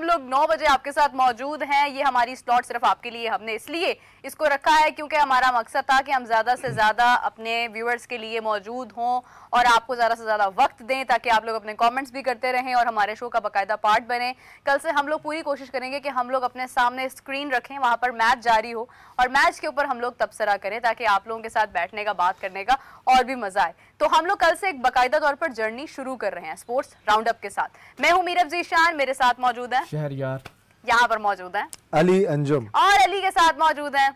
हम लोग 9 बजे आपके साथ मौजूद हैं। ये हमारी स्लॉट सिर्फ आपके लिए हमने इसलिए इसको रखा है क्योंकि हमारा मकसद था कि हम ज़्यादा से ज़्यादा अपने व्यूअर्स के लिए मौजूद हों और आपको ज़्यादा से ज़्यादा वक्त दें ताकि आप लोग अपने कमेंट्स भी करते रहें और हमारे शो का बाकायदा पार्ट बने। कल से हम लोग पूरी कोशिश करेंगे कि हम लोग अपने सामने स्क्रीन रखें, वहाँ पर मैच जारी हो और मैच के ऊपर हम लोग तबसरा करें ताकि आप लोगों के साथ बैठने का, बात करने का और भी मजा आए। तो हम लोग कल से एक बाकायदा तौर पर जर्नी शुरू कर रहे हैं स्पोर्ट्स राउंड अप के साथ। मैं हूँ मीरब ज़ीशान, मेरे साथ मौजूद है शहरयार, यहाँ पर मौजूद है अली अंजुम और अली के साथ मौजूद है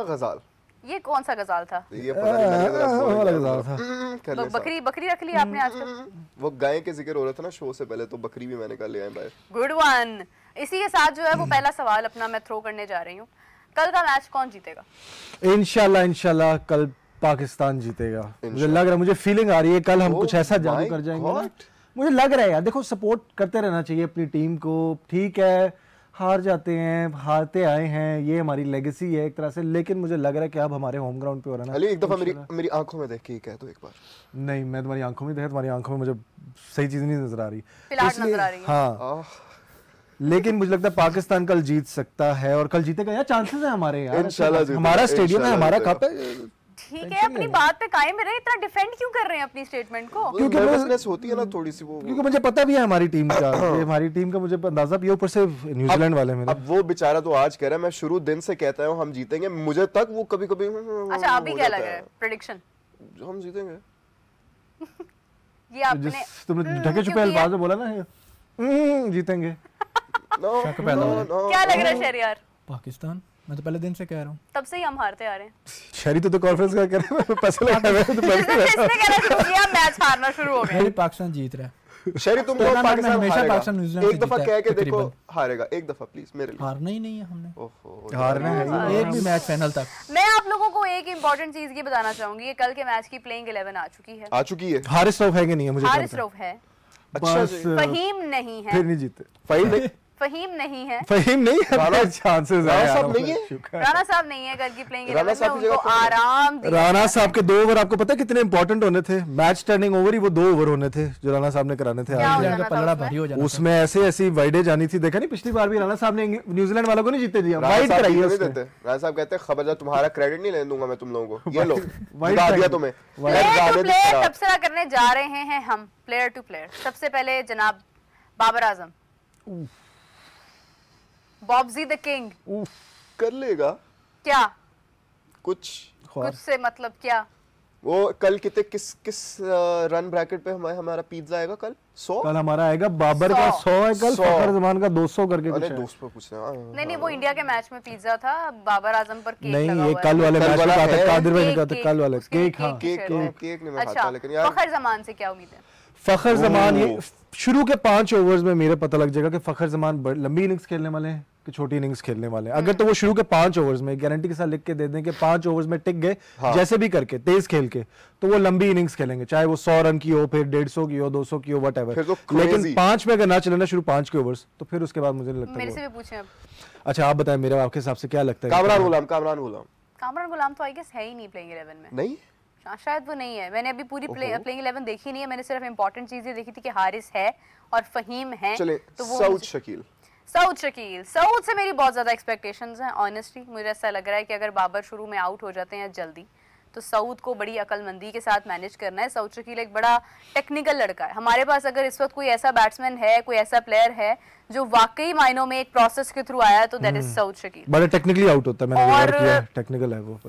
गजाल। ये कौन सा गजाल था? ये गजाल था। बकरी रख ली आपने आजकल? वो गाय के जिक्र हो रहा था ना शो से पहले, तो बकरी भी मैंने कल ले आया बाहर। Good one. इसी के साथ जो है वो पहला सवाल अपना मैं थ्रो करने जा रही हूँ। कल का मैच कौन जीतेगा? इंशाल्लाह कल पाकिस्तान जीतेगा। मुझे लग रहा है, मुझे फीलिंग आ रही है कल हम कुछ ऐसा जादू कर जाएंगे ना। मुझे लग रहा है यार, देखो सपोर्ट करते रहना चाहिए अपनी टीम को। ठीक है, हार जाते हैं, हारते आए हैं, ये हमारी लेगेसी है एक तरह से, लेकिन मुझे लग रहा है कि अब हमारे होम ग्राउंड पे हो रहा है ना। अली एक दफा मेरी आंखों में देख के कह दो एक बार। नहीं, मैं तुम्हारी आंखों में देखा, तुम्हारी आंखों में मुझे सही चीज नहीं नजर आ रही, नजर आ रही है। हाँ, लेकिन मुझे लगता है पाकिस्तान कल जीत सकता है और कल जीतेगा यार, चांसेस है हमारे यार। इंशाल्लाह हमारा स्टेडियम है, हमारा कप है। ठीक है, अपनी बात पे कायम रहे। इतना डिफेंड क्यों कर रहे हैं अपनी स्टेटमेंट को? क्योंकि नर्वसनेस होती है ना थोड़ी सी वो, क्योंकि मुझे पता भी है हमारी टीम का, हमारी टीम का मुझे अंदाजा भी है, ऊपर से न्यूजीलैंड वाले मेरे। अब वो बेचारा तो आज कह रहा है मैं शुरू दिन से कहता हूँ हम जीतेंगे, मुझे तक वो कभी कभी। अच्छा, अभी क्या लग रहा है प्रेडिक्शन? हम जीतेंगे। ये आपने तुमने ढके छुपे अल्फाज में बोला ना, जीतेंगे। क्या लग रहा है शहरयार? पाकिस्तान। मैं तो पहले दिन से कह रहा हूँ, तब से ही हम हारते आ रहे हैं। शहरी तो कॉन्फ्रेंस का कर रहे हैं, पैसे लगा रहे हैं, तो पैसे मैच हारना शुरू हो गया। पाकिस्तान जीत रहा है। शहरी तुम लोग पाकिस्तान हमेशा एक दफा कह के देखो हारेगा, एक दफा प्लीज मेरे लिए। हारना ही नहीं है हमने, हारना है एक भी मैच फाइनल तक। मैं आप लोगों को एक इंपॉर्टेंट चीज ये बताना चाहूंगी, कल के मैच की प्लेइंग 11 आ चुकी है। हारिस रऊफ है कि नहीं है? मुझे हारिस रऊफ है, अच्छा, फहीम नहीं है, फिर नहीं जीते। फहीम नहीं है, फहीम नहीं है, चांसेस है। राणा साहब नहीं है, राणा साहब नहीं है कल की प्लेइंग 11 में, उनको आराम दिया। राणा साहब के 2 ओवर आपको पता है कितने इंपॉर्टेंट होने थे? मैच टर्निंग ओवर ही वो 2 ओवर होने थे जो राणा साहब ने कराने थे। उसमें ऐसी वाइडें जानी थी, देखा नहीं पिछली बार भी राणा साहब ने न्यूजीलैंड वालों को नहीं जीते दिया, वाइड कराई है उसने। राणा साहब कहते हैं खबरदार तुम्हारा क्रेडिट नहीं लेने दूंगा मैं तुम लोगों को, ये लो बता दिया तुम्हें। प्लेयर तबसरा करने जा रहे हैं हम, प्लेयर टू प्लेयर। सबसे पहले जनाब बाबर आजम, बॉब्जी द किंग। कर लेगा क्या? कुछ से मतलब क्या? वो कल किस रन ब्रैकेट पे हमारा पिज्जा आएगा कल? 100? कल हमारा आएगा बाबर का 100 है, कल फखर जमान का 200 करके कुछ है। दोस्त पे पूछ रहा हूं। नहीं, वो इंडिया के मैच में पिज्जा था, बाबर आजम पर केक लगा हुआ है। नहीं, ये कल वाले मैच में कहा था, कादिर भाई ने कहा था कल वाले केक। हां, केक नहीं मैं खाता, लेकिन यार फखर जमान से क्या उम्मीद है? फखर जमान ये शुरू के 5 ओवर्स में मेरे पता लग जाएगा कि फखर जमान लंबी इनिंग्स खेलने वाले हैं कि छोटी इनिंग्स खेलने वाले हैं। अगर तो वो शुरू के 5 ओवर्स में गारंटी के साथ लिख के दे दें कि 5 ओवर्स में टिक गए, जैसे भी करके तेज खेल के, तो वो लंबी इनिंग्स खेलेंगे, चाहे वो 100 रन की हो, फिर 150 की हो, 200 की हो, व्हाटएवर। लेकिन 5 में अगर ना चले ना शुरू 5 के ओवर्स, तो फिर उसके बाद मुझे नहीं लगता। मेरे से भी पूछें अब। अच्छा, आप बताएं मेरे आपके हिसाब से क्या लगता है? कामरान गुलाम तो आई गेस है ही नहीं प्लेइंग 11 में। नहीं, शायद वो नहीं है। मैंने अभी पूरी प्लेइंग 11 देखी नहीं है, मैंने सिर्फ इंपॉर्टेंट चीजें देखी थी कि हारिस है और फहीम है। तो वो सऊद से मेरी बहुत ज्यादा एक्सपेक्टेशंस हैं। ऑनेस्टली मुझे ऐसा लग रहा है कि अगर बाबर शुरू में आउट हो जाते हैं जल्दी, तो सऊद को बड़ी अकलमंदी के साथ मैनेज करना है। सऊद शकील एक बड़ा टेक्निकल लड़का है। हमारे पास अगर इस वक्त कोई ऐसा बैट्समैन है, कोई ऐसा प्लेयर है जो वाकई मायनों में एक प्रोसेस के थ्रू आया है, तो दैट इज सऊद शकील। बड़ा टेक्निकली आउट होता है, मैंने रिकॉर्ड किया, टेक्निकल है वो।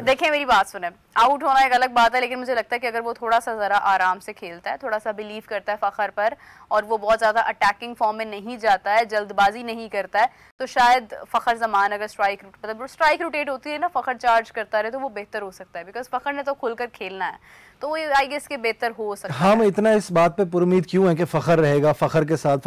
देखिए मेरी बात सुने, आउट होना एक अलग बात है, लेकिन मुझे लगता है कि अगर वो थोड़ा सा जरा आराम से खेलता है, थोड़ा सा बिलीव करता है फखर पर, और वो बहुत ज्यादा अटैकिंग फॉर्म में नहीं जाता है, जल्दबाजी नहीं करता है, तो शायद फखर जमान अगर स्ट्राइक रोटेट होती है ना, फखर चार्ज करता रहे, तो वो बेहतर हो सकता है। बिकॉज फखर ने तो खुलकर खेलना है, तो वो आई गेस के बेहतर हो सकता है। हम इतना इस बात पे पुरुमीद क्यों है कि फखर रहेगा, फखर के साथ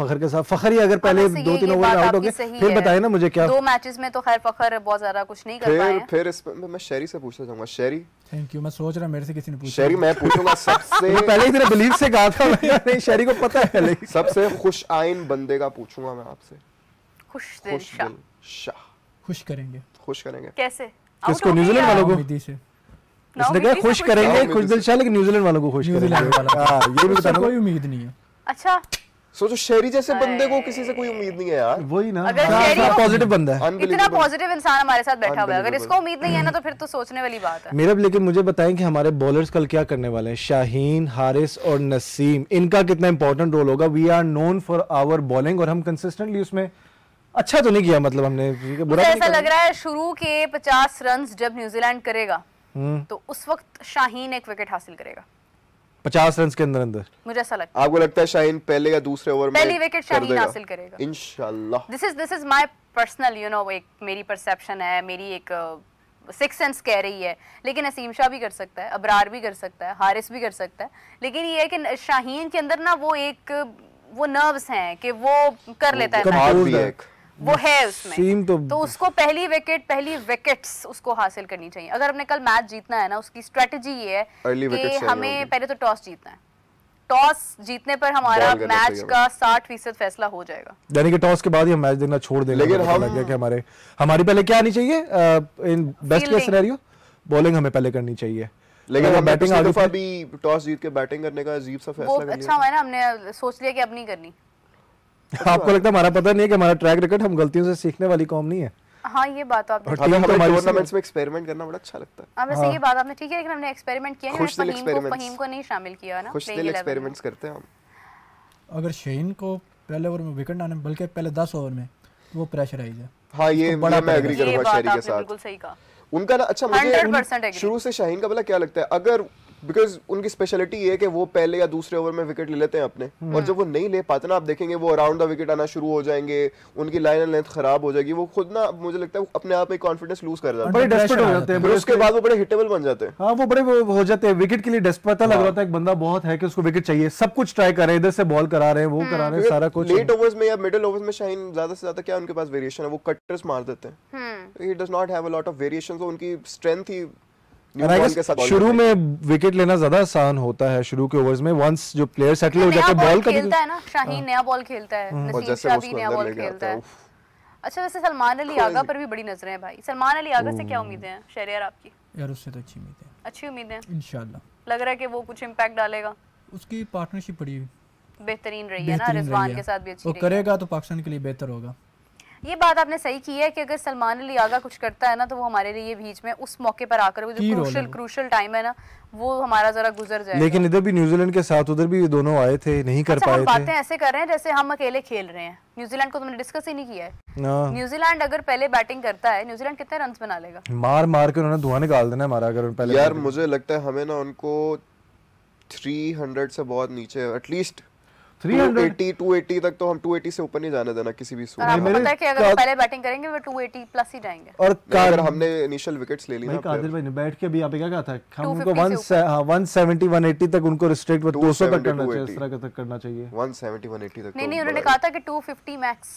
फखर ही अगर पहले 2-3 ओवर आउट हो गए, फिर बताए ना मुझे क्या 2 मैचेस में तो खैर फखर बहुत ज्यादा कुछ नहीं कर पाए। फिर इसमें मैं शहरी से पूछना चाहूंगा। शहरी, थैंक यू। मैं सोच रहा मेरे से किसी ने पूछा। शहरी मैं पूछूंगा सबसे पहले ही तेरे बिलीव से कहा था नहीं, शहरी को पता है पहले। सबसे खुश आइन बंदे का पूछूंगा मैं आपसे। खुश दिल शाह। खुश करेंगे कैसे? किसको? न्यूजीलैंड वालों को। उसने कहा खुश करेंगे, खुश दिल शाह, लेकिन न्यूजीलैंड वालों को खुश करेंगे। हां, ये भी बताना, कोई उम्मीद नहीं है। अच्छा, सो जो शेरी जैसे बंदे को किसी से कोई उम्मीद नहीं है यार। वही ना, पॉजिटिव बंदा है, इतना पॉजिटिव इंसान हमारे साथ बैठा हुआ है, अगर इसको उम्मीद नहीं है ना तो फिर तो सोचने वाली बात है। मेरा लेकिन मुझे बताएं कि हमारे बॉलर्स कल क्या करने वाले हैं, शाहीन, हारिस और नसीम, इनका कितना इंपॉर्टेंट रोल होगा। We are known for our bowling और हम कंसिस्टेंटली उसमें अच्छा तो नहीं किया, मतलब हमने मुझे ऐसा लग रहा है शुरू के 50 रन जब न्यूजीलैंड करेगा तो उस वक्त शाहीन एक विकेट हासिल करेगा 50 रन के अंदर मुझे ऐसा लगता है। आपको लगता है शाहीन पहले या दूसरे ओवर में पहली विकेट शाहीन हासिल करेगा इंशाल्लाह? दिस इज माय पर्सनल एक मेरी परसेप्शन है, मेरी एक सिक्स सेंस कह रही है, लेकिन नसीम शाह भी कर सकता है, अबरार भी कर सकता है, हारिस भी कर सकता है, लेकिन ये है कि शाहीन के अंदर ना वो नर्व्स हैं कि वो कर लेता है, वो है उसमें, तो उसको पहली विकेट्स उसको हासिल करनी चाहिए। अगर हमने कल मैच जीतना है ना, उसकी स्ट्रेटजी ये है कि हमें पहले तो टॉस जीतना है, टॉस जीतने पर हमारा मैच का 60% फैसला हो जाएगा, यानी कि टॉस के बाद ही हम मैच देखना छोड़ देंगे। लेकिन हम लग गया कि हमारी पहले क्या आनी चाहिए, in best case scenario bowling हमें पहले करनी चाहिए, लेकिन हम बैटिंग आगे दफा भी टॉस जीत के बैटिंग करने का अजीब सा फैसला कर लिया। अच्छा हुआ ना, हमने सोच लिया कि अब नहीं करनी। आपको लगता है हमारा पता नहीं है कि हमारा ट्रैक रिकॉर्ड, हम गलतियों से सीखने वाली कौम नहीं है। हाँ ये बात आपने, टूर्नामेंट्स में एक्सपेरिमेंट करना बड़ा अच्छा लगता है। अब वैसे ये बात आपने ठीक है, लेकिन हमने एक्सपेरिमेंट किया नहीं, फहीम को नहीं शामिल किया ना, खुशदिल एक्सपेरिमेंट्स करते हैं हम। अगर शाहीन को पहले ओवर में विकेट आने, बल्कि पहले 10 ओवर में वो प्रेशराइज है। हाँ ये मैं एग्री करूंगा शेरी के साथ, बिल्कुल सही कहा उनका ना। अच्छा मुझे शुरू से शाहीन का भला क्या लगता है, अगर बिकॉज उनकी स्पेशलिटी ये है कि वो पहले या दूसरे ओवर में विकेट ले लेते हैं अपने, और जब वो नहीं ले पाते ना, आप देखेंगे वो अराउंड द विकेट आना शुरू हो जाएंगे, उनकी लाइन एंड लेंथ खराब हो जाएगी, वो खुद ना मुझे लगता है अपने आप में कॉन्फिडेंस लूज कर जाते हैं, बड़े डेस्परेट हो जाते हैं, फिर उसके बाद वो बड़े हिटेबल बन जाते हैं। हाँ वो बड़े हो जाते हैं, विकेट के लिए डेस्परेट लग रहा था, एक बंदा बहुत है कि उसको विकेट चाहिए, सब कुछ ट्राई कर रहे हैं, इधर से बॉल करा रहे हैं, वो करा रहे हैं, सारा कुछ। लेट ओवर्स में या मिडिल ओवर्स में शाहीन ज्यादा से ज्यादा क्या उनके पास वेरिएशन है, वो कटर्स मार देते हैं, he does not have a lot of variations, तो उनकी स्ट्रेंथ ही शुरू में विकेट लेना ज्यादा आसान होता है, शुरू के ओवर्स में वंस जो प्लेयर सेटल हो जाते हैं, बॉल खेलता है ना, शाहीन नया बॉल खेलता है, नसीम शाह भी नया बॉल खेलता है। अच्छा वैसे सलमान अली आगा पर भी बड़ी नजरें हैं भाई, सलमान अली आगा से क्या उम्मीदें हैं शहरियार आपकी? यार उससे तो अच्छी उम्मीद है, अच्छी उम्मीदें इंशाल्लाह। लग रहा है कि वो कुछ इम्पैक्ट डालेगा, उसकी पार्टनरशिप बड़ी बेहतरीन रही है ना, रिजवान के साथ भी अच्छी वो करेगा तो पाकिस्तान के लिए बेहतर होगा। ये बात आपने सही की है कि अगर सलमान अली आगा कुछ करता है ना, तो वो हमारे लिए बीच में उस मौके पर आकर वो जो क्रूशल टाइम है ना, वो हमारा जरा गुजर जाएगा। लेकिन इधर भी न्यूजीलैंड के साथ उधर भी दोनों आए थे, नहीं कर पाए थे। बातें ऐसे कर रहे हैं जैसे हम अकेले खेल रहे हैं, न्यूजीलैंड को तुमने डिस्कस ही नहीं किया है। न्यूजीलैंड अगर पहले बैटिंग करता है, न्यूजीलैंड कितने रन बना लेगा? मार के उन्होंने धुआं निकाल देना हमारा, अगर पहले। यार मुझे लगता है हमें ना उनको 300 से बहुत नीचे, एटलीस्ट 280 तक तो हम 280 से ऊपर नहीं जाने देना किसी भी सूरत में। पता है कि अगर पहले बैटिंग करेंगे वो 280 प्लस ही जाएंगे। और अगर हमने इनिशियल विकेट्स ले ली ना, कादिर भाई ने बैठ के भी यहाँ पे क्या कहा था, हम उनको 170 180 तक उनको रिस्ट्रिक्ट 200 तक करना चाहिए, इस तरह तक करना चाहिए। 170 180 तक नहीं उन्होंने कहा था कि 250 मैक्स।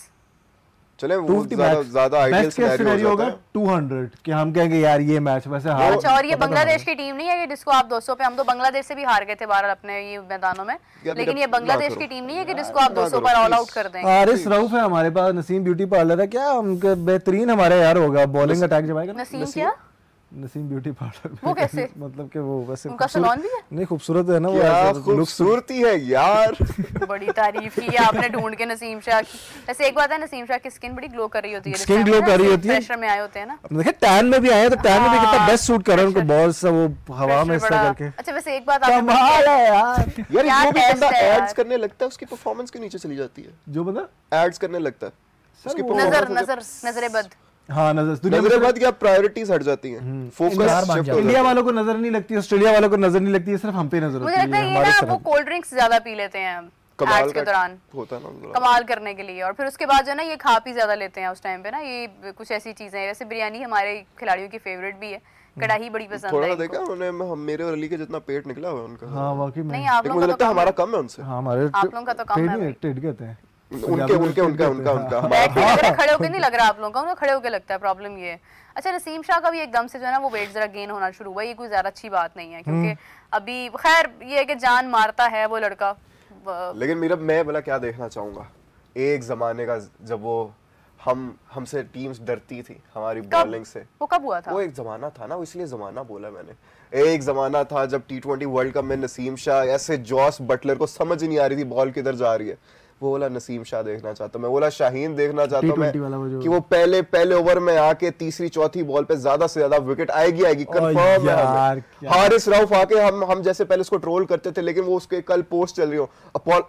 चले वो ज्यादा आइडियल सिनेरियो होगा 200 कि हम कहेंगे यार ये मैच वैसे हार। अच्छा और ये बांग्लादेश की टीम नहीं है कि जिसको आप 200 पे, हम तो बांग्लादेश से भी हार गए थे बहरहाल अपने ये मैदानों में, लेकिन ये बांग्लादेश की टीम नहीं है कि जिसको आप 200 पर ऑल आउट कर देंगे। हारिस रऊफ है हमारे पास, नसीम ब्यूटी पार्लर है, क्या उनका बेहतरीन हमारे यार होगा, बॉलिंग अटैक जब आएगा। नसीम क्या? नसीम ब्यूटी पार्लर वो कैसे? मतलब कि वो वैसे उनका सैलून भी है? नहीं खूबसूरत है ना, वो क्या खूबसूरती है यार। बड़ी तारीफ की आपने ढूंढ के नसीम शाह की। वैसे एक बात है, नसीम शाह की स्किन बड़ी ग्लो कर रही होती है, स्किन ग्लो कर रही होती है, प्रेशर में आए होते हैं ना। देखिए टैन में भी आए तो टैन में भी कितना बेस्ट सूट कर रहा है उनको, बॉल से वो हवा में इस तरह करके। अच्छा वैसे एक बात कमाल है यार, यार जो भी बंदा एड्स करने लगता है उसकी परफॉर्मेंस के नीचे चली जाती है, जो बंदा एड्स करने लगता है उसकी नजरेबद। हाँ नजरेबद क्या प्रायोरिटीज हट जाती हैं, फोकस शिफ्ट हो। इंडिया वालों को नजर नहीं लगती, ऑस्ट्रेलिया वालों को नजर नहीं लगती है, सिर्फ हम पे नजर होती है। मुझे लगता है ये ना वो कोल्ड ड्रिंक्स ज्यादा पी लेते हैं एड्स के दौरान, होता है ना कमाल करने के लिए, और फिर उसके बाद जो है ना ये खा पी ज्यादा लेते हैं उस टाइम पे ना, ये कुछ ऐसी चीजें। वैसे बिरयानी हमारे खिलाड़ियों की फेवरेट भी है, कढ़ाई बड़ी पसंद है। थोड़ा देखा उन्होंने, मेरे और अली के जितना पेट निकला हुआ है उनका। हाँ वाकई में। नहीं आप लोगों का तो हमारा कम है उनसे। हाँ हमारे आप लोगों का तो कम है, टेढ़ कहते हैं उनका खड़े होके नहीं लग रहा आप लोगों का, उनको खड़े होके लगता है, प्रॉब्लम ये है। अच्छा नसीम शाह का भी एकदम से जो है ना वो वेट जरा गेन होना शुरू हुआ, ये कोई ज्यादा अच्छी बात नहीं है, क्योंकि अभी खैर ये है कि जान मारता है वो लड़का। लेकिन मेरा मैं बोला क्या देखना चाहूंगा, एक जमाने का जब वो हमसे टीम्स डरती थी हमारी बॉलिंग से। वो कब हुआ था? वो एक जमाना था ना, वो इसलिए जमाना बोला मैंने। एक जमाना था जब T20 वर्ल्ड कप में नसीम शाह ऐसे जॉस बटलर को समझ ही नहीं आ रही थी बॉल किधर जा रही है, वो बोला नसीम शाह देखना चाहता हूँ, मैं बोला शाहीन देखना चाहता हूँ मैं T20 कि वो पहले ओवर में आके तीसरी चौथी बॉल पे ज्यादा से ज्यादा विकेट आएगी कंफर्म है। हारिस रऊफ आके हम जैसे पहले उसको ट्रोल करते थे, लेकिन वो उसके कल पोस्ट चल रही हो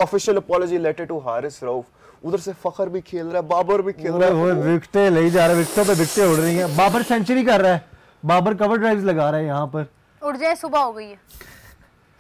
official apology letter to Haris Rauf, उधर से फखर भी खेल रहा है, बाबर भी खेल रहा है, विकेटें ले जा रहा है, विकेटों पे विकेटें उड़ रही हैं। बाबर सेंचुरी कर रहा है, बाबर कवर ड्राइव्स लगा रहा है यहाँ पर। उड़ जाए, सुबह हो गई है।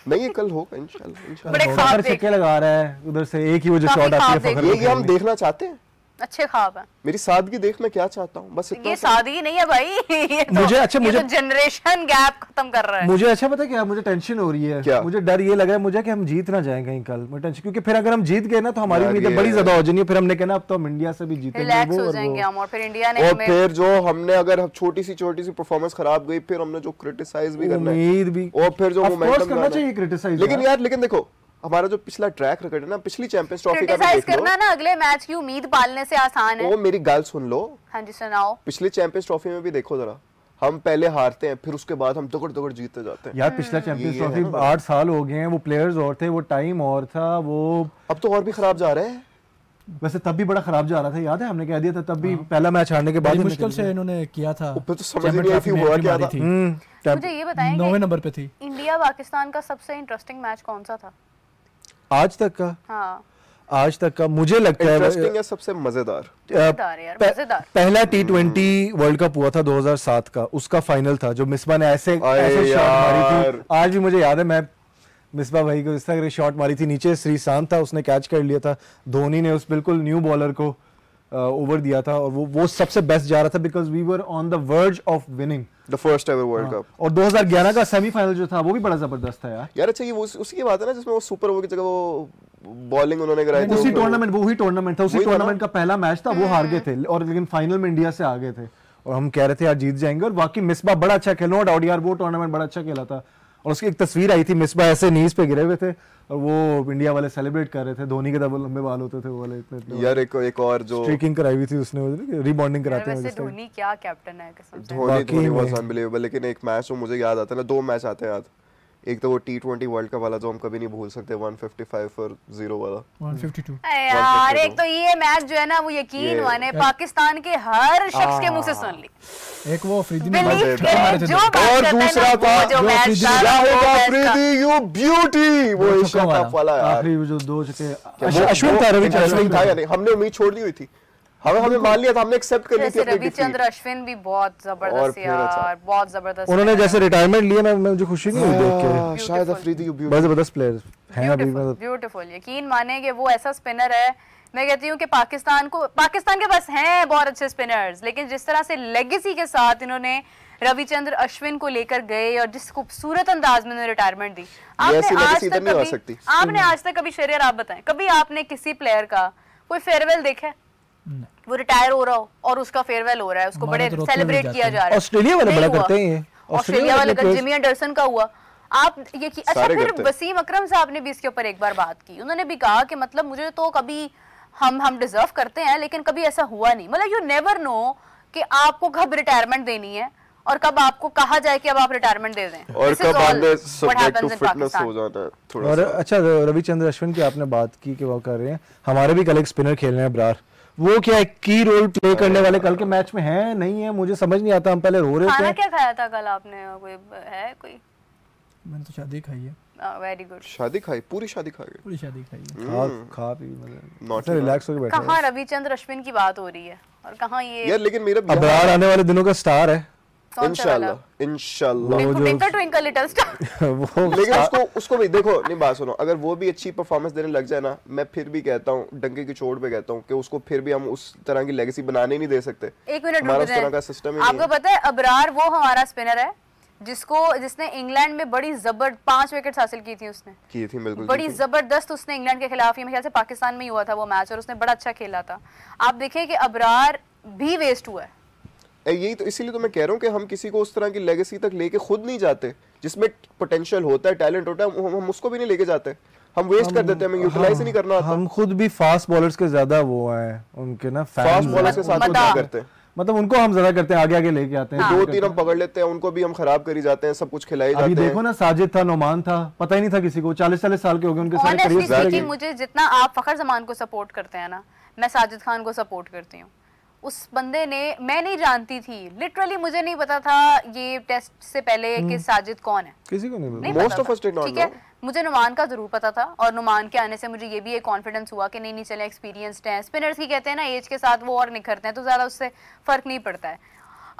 नहीं ये कल होगा इंशाल्लाह। बड़े ख्वाब छक्के लगा रहा है उधर से, एक ही वो जो शॉट आती है ये हम देखना चाहते हैं। अच्छे ख्वाब है। मेरी सादगी देख मैं क्या चाहता हूँ बस ये सादगी नहीं है भाई, ये तो, मुझे जनरेशन गैप खत्म कर रहा है। मुझे अच्छा पता क्या, मुझे टेंशन हो रही है क्या? मुझे डर ये लगा है मुझे कि हम जीत ना जाएं कहीं कल, मुझे टेंशन, क्योंकि फिर अगर हम जीत गए ना तो हमारी उम्मीदें बड़ी ज्यादा हो जाएंगी, फिर हमने कहना अब तो हम इंडिया से भी जीतेंगे, रिलैक्स हो जाएंगे हम, और फिर इंडिया ने और फिर जो हमने अगर छोटी सी परफॉर्मेंस खराब गई फिर हमने जो क्रिटिसाइज भी करना है, उम्मीद भी और फिर जो मोमेंटम करना चाहिए क्रिटिसाइज, लेकिन देखो हमारा जो पिछला ट्रैक रिकॉर्ड है ना, पिछली चैंपियंस ट्रॉफी का भी क्रिटिसाइज देख लो। करना ना अगले मैच की उम्मीद पालने से आसान है। ओ मेरी गाल सुन लो। हाँ जी सुनाओ। पिछली चैंपियंस ट्रॉफी में भी देखो जरा, हम पहले हारते हैं फिर उसके बाद हम दगड़ जीतते जाते हैं। यार पिछला चैंपियंस ट्रॉफी 8 साल हो गए हैं, वो प्लेयर्स और थे, वो टाइम और था, वो अब तो और भी खराब जा रहे हैं। वैसे तब भी बड़ा खराब जा रहा था, याद है हमने कह दिया था तब भी, पहला मैच हारने के बाद मुश्किल से इन्होंने किया था, फिर तो समझ नहीं आई थी हुआ क्या था। मुझे ये बताएं 9वें नंबर पे थी। इंडिया पाकिस्तान का सबसे इंटरेस्टिंग मैच कौन सा था आज तक का? हाँ आज तक का मुझे लगता है इंटरेस्टिंग है, सबसे मजेदार मजेदार। पहला T20 वर्ल्ड कप हुआ था 2007 का, उसका फाइनल था जो मिसबा ने ऐसे शॉट मारी थी। आज भी मुझे याद है, मैं मिसबा भाई को इस तरह शॉट मारी थी, नीचे श्रीशांत था, उसने कैच कर लिया था, धोनी ने उस बिल्कुल न्यू बॉलर को ओवर दिया था, और वो सबसे बेस्ट जा रहा था because we were on the verge of winning the first ever world cup. और 2011 का सेमीफाइनल जो था वो भी बड़ा जबरदस्त था यार। अच्छा ये वो उसी की बात है ना जिसमें वो सुपर ओवर की जगह वो बॉलिंग उन्होंने कराई थी। उसी टूर्नामेंट, वही टूर्नामेंट था, उसी टूर्नामेंट का पहला मैच था, वो हार गए थे और लेकिन फाइनल में इंडिया से आ गए थे, और हम कह रहे थे यार जीत जाएंगे, और वाकई मिसबा बड़ा अच्छा खेला, नो डाउट यार वो टूर्नामेंट बड़ा अच्छा खेला था। और उसकी एक तस्वीर आई थी, मिसबा ऐसे नीज पे गिरे हुए थे और वो इंडिया वाले सेलिब्रेट कर रहे थे, धोनी के डबल लंबे बाल होते थे वो वाले इतने यार। एक और जो स्ट्रीकिंग कराई हुई थी उसने, रीबॉन्डिंग कराते हैं। धोनी क्या कैप्टन है कसम से, धोनी वाज अनबिलीवेबल। लेकिन एक मैच जो मुझे याद आता है ना, 2 मैच आते हैं याद, एक तो वो T20 वर्ल्ड कप वाला जो हम कभी नहीं भूल सकते, 155 for 0 वाला 152 यार। एक तो ये मैच जो है ना वो यकीन माने पाकिस्तान के हर शख्स के मुंह से सुन ली। एक वो अफरीदी ने मारे थे, और दूसरा था जो मैच था अफरीदी यू ब्यूटी, वो एशिया कप वाला यार, आखिरी जो 2 छक्के अश्विन था, रविचंद्रन था या नहीं, हमने उम्मीद छोड़ दी हुई थी, हमें मान लिया था, हमने एक्सेप्ट कर ली थी। रविचंद्र अश्विन भी बहुत जबरदस्त यार, बहुत जबरदस्त। उन्होंने जैसे रिटायरमेंट लिया, मैं मुझे खुशी नहीं हुई देख के, शायद अफरीदी यू बहुत जबरदस्त प्लेयर हैं अभी। ब्यूटीफुल, यकीन माने कि वो ऐसा स्पिनर है। मैं कहती हूँ कि पाकिस्तान के पास हैं बहुत अच्छे स्पिनर्स, लेकिन जिस तरह से लेगेसी के साथ इन्होंने रविचंद्र अश्विन को लेकर गए और जिस खूबसूरत अंदाज में उन्होंने रिटायरमेंट दी, आपने आज तक कभी शेरियर आप बताएं, कभी आपने किसी प्लेयर का कोई फेयरवेल देखा है? वो रिटायर हो रहा हो और उसका फेयरवेल हो रहा है, उसको बड़े सेलिब्रेट किया जा रहा है। ऑस्ट्रेलिया वाले बड़ा करते हैं, ऑस्ट्रेलिया वाले का जिमी एंडरसन का हुआ। आप ये कि अच्छा, फिर वसीम अकरम साहब ने भी इसके ऊपर एक बार बात की, उन्होंने भी कहा कि मतलब मुझे तो कभी हम डिजर्व करते हैं लेकिन कभी ऐसा हुआ नहीं, मतलब यू नेवर नो कि आपको कब रिटायरमेंट देनी है और कब आपको कहा जाए कि अब आप रिटायरमेंट दे दें, और कब आपने सब्जेक्ट टू फिटनेस हो जाता है थोड़ा। और अच्छा रविचंद्र अश्विन की आपने बात की कि वो कर रहे हैं, हमारे भी कल एक स्पिनर खेल रहे हैं अबरार, वो क्या की रोल प्ले करने वाले कल के मैच में है नहीं है, मुझे समझ नहीं आता। हम पहले रो रहे थे। खाना क्या खाया था कल आपने? कोई मैंने तो शादी खाई है। Very good. शादी खाई, पूरी शादी खा गए, पूरी शादी खाई है, खा पी मतलब रिलैक्स होके बैठे। कहाँ रविचंद्र अश्विन की बात हो रही है और कहाँ ये यार, लेकिन मेरा अबरार आने वाले दिनों का स्टार है इंशाल्लाह। Twinkle twinkle little star. लेकिन उसको भी देखो, नहीं बात सुनो, अगर वो भी अच्छी परफॉर्मेंस देने लग जाए ना, मैं फिर भी कहता हूँ, डंके की चोट पे कहता हूँ कि उसको फिर भी हम उस तरह की लेगेसी बनाने नहीं दे सकते। एक मिनट हमारा उस तरह का सिस्टम ही आपको पता है अबरार वो हमारा स्पिनर है जिसने इंग्लैंड में बड़ी 5 विकेट्स हासिल की थी, उसने की थी बिल्कुल बड़ी जबरदस्त, उसने इंग्लैंड के खिलाफ, मेरे ख्याल से पाकिस्तान में ही हुआ था वो मैच, और उसने बड़ा अच्छा खेला था। आप देखें कि अबरार भी वेस्ट हुआ है। यही तो, इसीलिए तो मैं कह रहा हूँ कि हम किसी को उस तरह की लेगेसी तक लेके खुद नहीं जाते, जिसमें पोटेंशियल होता है, टैलेंट होता है, हम उसको भी नहीं लेके जाते, हम वेस्ट कर देते हैं, हमें यूटिलाइज ही नहीं करना आता। हम खुद भी फास्ट बॉलर्स के ज्यादा वो हैं उनके ना, फास्ट बॉलर्स के साथ क्या करते हैं, मतलब उनको हम ज्यादा करते हैं, आगे आगे लेके आते हैं। 2-3 हम पकड़ लेते हैं, उनको भी हम खराब करी जाते हैं, सब कुछ खिलाई जाते हैं। अभी देखो ना, साजिद था, नोमान था, पता ही नहीं था किसी को, 40-40 साल के हो गए उनके सारे Honestly करियर। speaking, मुझे जितना आप फखर जमान को सपोर्ट करते हैं ना, मैं साजिद खान को सपोर्ट करती हूँ। उस बंदे ने, मैं नहीं जानती थी, लिटरली मुझे नहीं पता था ये टेस्ट से पहले कि साजिद कौन है, किसी को नहीं नहीं पता। Most of us did not ठीक है, know. मुझे नुमान का जरूर पता था, और नुमान के आने से मुझे ये भी एक कॉन्फिडेंस हुआ कि नहीं चले, एक्सपीरियंस्ड हैं। स्पिनर्स की कहते हैं ना, एज के साथ वो और निखरते हैं, तो ज्यादा उससे फर्क नहीं पड़ता है।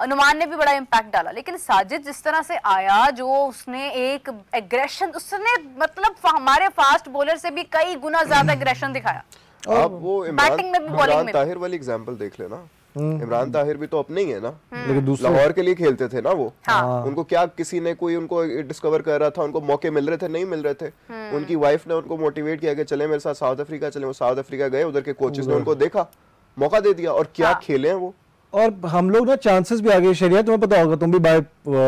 नुमान ने भी बड़ा इम्पैक्ट डाला, लेकिन साजिद जिस तरह से आया, जो उसने एक एग्रेशन, उसने मतलब हमारे फास्ट बॉलर से भी कई गुना ज्यादा एग्रेशन दिखाया। आप वो बैटिंग में भी, बॉलिंग इमरान में ताहिर वाली एग्जांपल देख लेना। इमरान ताहिर भी तो अपने ही है ना, लेकिन दूसरे लाहौर के लिए खेलते थे ना वो। हाँ। उनको क्या किसी ने कोई उनको डिस्कवर कर रहा था, उनको मौके मिल रहे थे, नहीं मिल रहे थे। उनकी वाइफ ने उनको मोटिवेट किया कि चले मेरे साथ साउथ अफ्रीका चले। वो साउथ अफ्रीका गए, उधर के कोचेस ने उनको देखा, मौका दे दिया, और क्या खेले हैं वो। और हम लोग ना चांसेस भी आगे, शरिया तुम्हें पता होगा, तुम भी बाय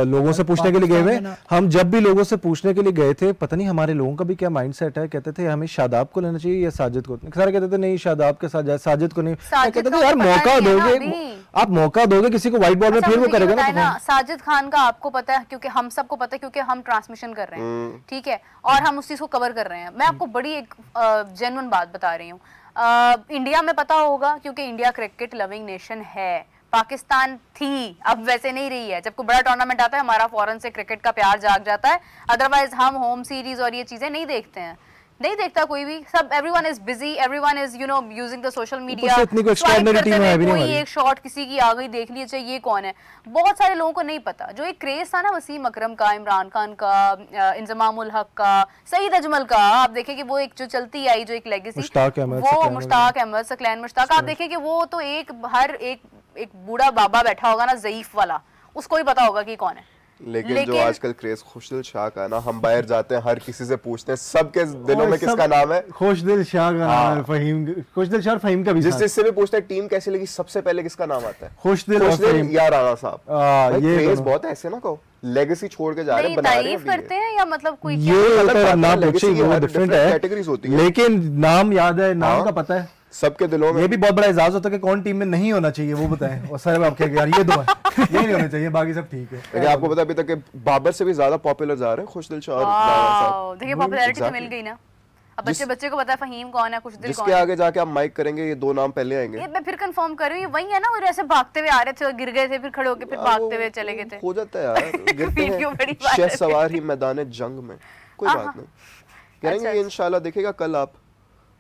लोगों से पूछने के लिए गए हुए। हम जब भी लोगों से पूछने के लिए गए थे, पता नहीं हमारे लोगों का भी क्या माइंडसेट है, कहते थे हमें शादाब को लेना चाहिए या साजिद को। सारे कहते थे नहीं शादाब के साथ जाए, साजिद को नहीं। कहते थे यार मौका दोगे, आप मौका दोगे किसी को व्हाइट बॉल में, फिर वो करेगा ना। साजिद खान का आपको पता है, क्योंकि हम सबको पता है, क्योंकि हम ट्रांसमिशन कर रहे हैं, ठीक है, और हम उस चीज को कवर कर रहे हैं। मैं आपको बड़ी एक जेन्युइन बात बता रही हूँ। इंडिया में पता होगा, क्योंकि इंडिया क्रिकेट लविंग नेशन है। पाकिस्तान थी, अब वैसे नहीं रही है। जब कोई बड़ा टूर्नामेंट आता है, हमारा फौरन से क्रिकेट का प्यार जाग जाता है, अदरवाइज हम होम सीरीज और ये चीजें नहीं देखते हैं, नहीं देखता कोई भी। सब everyone is busy, everyone is you know using the social media. कोई एक शॉट किसी की आ गई, देख लीजिए ये कौन है। बहुत सारे लोगों को नहीं पता। जो एक क्रेज था ना वसीम अकरम का, इमरान खान का, इंजमामुल हक का, सईद अजमल का, आप देखें कि वो एक जो चलती आई, जो एक लेगेसी, वो मुश्ताक अहमद, सकलैन मुश्ताक, आप देखें कि वो तो एक बूढ़ा बाबा बैठा होगा ना, ज़ईफ वाला, उसको ही पता होगा कि कौन है। लेकिन जो आजकल क्रेज खुशदिल शाह का ना, हम बाहर जाते हैं, हर किसी से पूछते हैं, सबके दिलों में किसका नाम है? खुशदिल शाह का नाम है, फहीम, खुशदिल शाह, फहीम का भी। जिससे भी पूछते हैं टीम कैसी लगी, सबसे पहले किसका नाम आता है? खुशदिल या राणा साहब। ये क्रेज बहुत ऐसे ना कहो, लेगेसी छोड़ के जा रहे हैं, बना रहे हैं, करते हैं, या मतलब कोई ये नाम डिफरेंट है, कैटेगरीज होती है, लेकिन नाम याद है, नाम का पता है सबके दिलों में। ये भी बहुत बड़ा एजाज होता है कि कौन टीम में नहीं होना चाहिए, वो बताएं। और सारे आप कहेंगे यार ये दो है, ये नहीं होने चाहिए, बाकी सब ठीक है। लेकिन आपको पता है अभी तक कि बाबर से भी ज्यादा पॉपुलर जा रहे हैं खुशदिल शाह और राणा साहब। देखिए पॉपुलैरिटी तो मिल गई ना। अब बच्चे को पता है फहीम कौन है, खुशदिल कौन है। जिसके आगे जाके आप माइक करेंगे, ये दो नाम पहले आएंगे। ये मैं फिर कंफर्म कर रही हूं, वही है ना, वो ऐसे भागते हुए आ रहे थे, गिर गए थे, फिर खड़े होके फिर भागते हुए चले गए थे। हो जाता है यार, गिरते हैं, शह सवार ही मैदान जंग में, कोई बात नहीं, करेंगे इंशाल्लाह। देखेगा कल आप,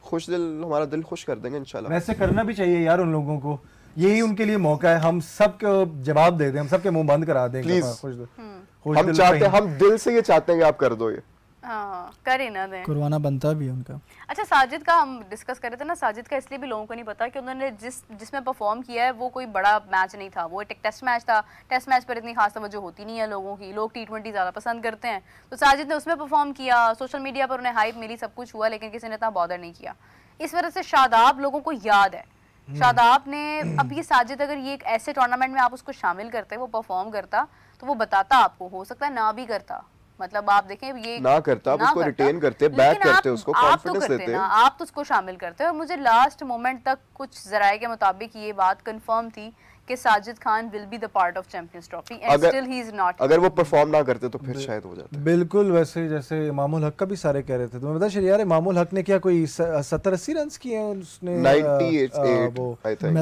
खुश दिल, हमारा दिल खुश कर देंगे इंशाल्लाह। वैसे करना भी चाहिए यार उन लोगों को, यही उनके लिए मौका है, हम सबको जवाब दे दें, हम सबके मुंह बंद करा दें। हम चाहते हैं, हम दिल से ये चाहते हैं कि आप कर दो ये। हाँ, कर ही ना दें, करवाना बनता भी है उनका। अच्छा, साजिद का हम डिस्कस कर रहे थे ना, साजिद का इसलिए भी लोगों को नहीं पता कि उन्होंने जिसमें परफॉर्म किया है वो कोई बड़ा मैच नहीं था, वो एक टेस्ट मैच था। टेस्ट मैच पर इतनी खास तवज्जो होती नहीं है लोगों की, लोग T20 ज़्यादा पसंद करते हैं। तो साजिद ने उसमें परफॉर्म किया, सोशल मीडिया पर उन्हें हाइप मिली, सब कुछ हुआ, लेकिन किसी ने इतना बॉदर नहीं किया। इस वजह से शादाब लोगों को याद है। शादाब ने, अब ये साजिद अगर ये एक ऐसे टूर्नामेंट में आप उसको शामिल करते, वो परफॉर्म करता, तो वो बताता आपको, हो सकता है ना भी करता, मतलब आप देखें ये ना करता, आप उसको रिटेन करते, बैक करते, उसको कॉन्फिडेंस देते, आप तो उसको शामिल करते हैं। और मुझे लास्ट मोमेंट तक कुछ जराये के मुताबिक ये बात कंफर्म थी कि Sajid Khan will be the part of champions trophy, and still he is not. अगर वो परफॉर्म ना करते तो फिर शायद हो जाता। बिल्कुल वैसे जैसे इमामुल हक का भी सारे कह रहे थे, तुम्हें पता है यार इमामुल हक ने क्या कोई 70-80 रन किए हैं उसने 98 आई थिंक